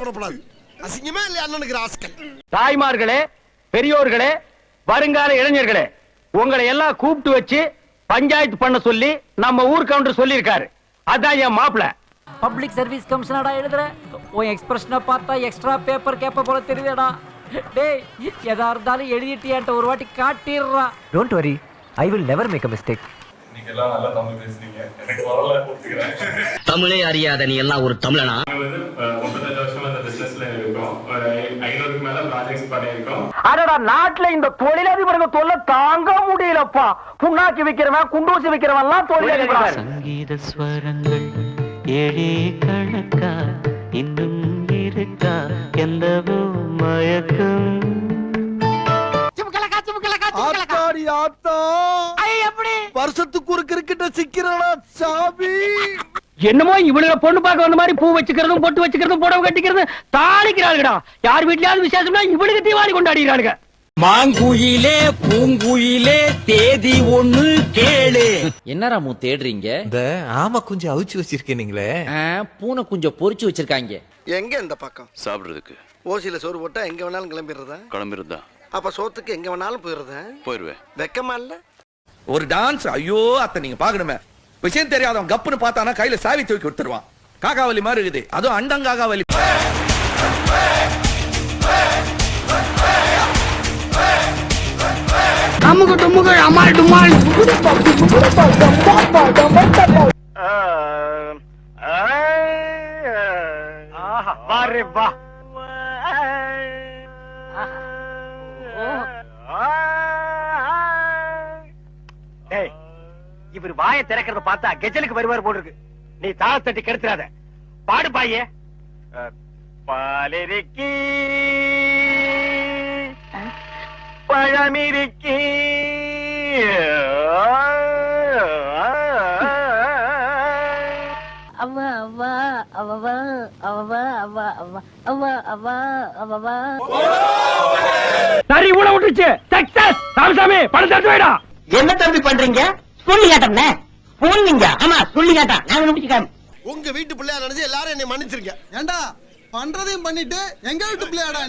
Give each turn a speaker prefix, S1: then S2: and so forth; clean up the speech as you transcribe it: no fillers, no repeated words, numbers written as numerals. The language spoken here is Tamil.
S1: சம்பந்தப்படக்கூடாது. அசிங்கமா இல்லையா அண்ணனுக்கு ராஸ்கல்?
S2: தாய்மார்களே, பெரியோர்களே, வருங்கால இளைஞர்களே, உங்களை எல்லாம் கூப்பிட்டு வச்சு பஞ்சாயத்து பண்ண சொல்லி நம்ம ஊர் கவுண்டர் சொல்லியிருக்காரு. அதான் என் மாப்பிள்ள.
S3: பப்ளிக் சர்வீஸ் கமிஷனடா எழுதுற. உன் எக்ஸ்பிரஷனை பார்த்தா எக்ஸ்ட்ரா பேப்பர் கேப்ப போல தெரியுதடா. டேய், எதா இருந்தாலும் எழுதிட்டியான்ட்ட ஒரு வாட்டி காட்டிடுறா.
S4: Don't worry, I will never make a mistake.
S5: நீங்க எல்லாம் நல்லா தமிழ் பேசுறீங்க, எனக்கு வரல ஒத்துக்கிறேன்.
S6: தமிழே அறியாத நீ எல்லாம் ஒரு தமிழனா?
S5: நாங்க வந்து 35 வருஷமா இந்த பிசினஸ்ல இருக்கோம். 500க்கு மேல ப்ராஜெக்ட்ஸ் பண்ணியிருக்கோம்.
S2: அடடா, நாட்டுல இந்த தொழிலதிபர்கள் தொல்லை தாங்க முடியலப்பா. புண்ணாக்கி விக்கிறவன், குண்டூசி விக்கிறவன் எல்லாம் தொழிலதிபர்.
S7: சங்கீத ஸ்வரங்கள் ஏழே கணக்கா இன்னும் இருக்கா எந்தவோ மயக்கம்.
S1: ஆத்தாடி ஆத்தா, வருஷத்துக்கு ஒரு கிரிக்கெட்ட சிக்கிறடா சாமி.
S2: என்னமோ இவனுங்க பொண்ணு பார்க்க வந்த மாதிரி பூ வச்சுக்கிறதும் பொட்டு வச்சுக்கிறதும் புடவை கட்டிக்கிறதும் தாளிக்கிறாளுடா. யார் வீட்லயாவது விசேஷம்னா இவனுக்கு தீபாவளி கொண்டாடுகிறாளுங்க.
S6: மாங்குயிலே பூங்குயிலே தேதி ஒண்ணு கேளு.
S8: என்ன ராமு தேடுறீங்க?
S9: இந்த ஆமா கொஞ்சம் அவிச்சு வச்சிருக்கீங்களே,
S8: பூனை கொஞ்சம் பொரிச்சு வச்சிருக்காங்க.
S1: எங்க இந்த பக்கம்
S10: சாப்பிடுறதுக்கு
S1: ஓசியில சோறு போட்டா எங்க வேணாலும் கிளம்பிடுறதா?
S10: கிளம்பிருந்தா
S1: அப்ப சோத்துக்கு எங்க வேணாலும்
S10: போயிருவேன்.
S1: வெக்கமா இல்ல?
S9: ஒரு டான்ஸ். ஐயோ அத்தை, நீங்க பாக்கணுமே. விஷயம் தெரியாதவன் கப்புன்னு பார்த்தானா கையில சாவி தூக்கி கொடுத்துருவான். காக்காவலி மாதிரி இருக்குது, அதுவும் அண்டங்காகாவலி.
S2: அம்முக்கு டும்முக்கு அம்மாள் டும்மாள். வாரே வா. டேய், இவர் வாயை திறக்கிறத பார்த்தா கெஜலுக்கு வருவார் போல இருக்கு. நீ தாள தட்டி கெடுத்துறாத. பாடு பாயே. பாலிருக்கி பழமிருக்கி
S11: அவா அவா அவவா அவவா அவா அவா அவா அவா அவவா.
S2: சரி, ஊட விட்டுச்சு. சக்சஸ். சாமி பணம் தட்டு வைடா.
S6: என்ன தம்பி பண்றீங்க? சொல்லி காட்டம்னே போனீங்க. ஆமா சொல்லி காட்டா, நாங்க முடிச்சுக்காம.
S1: உங்க வீட்டு பிள்ளையா நினைச்சு எல்லாரும் என்னை மன்னிச்சிருங்க. ஏண்டா பண்றதையும் பண்ணிட்டு எங்க வீட்டு பிள்ளையாடா நீ?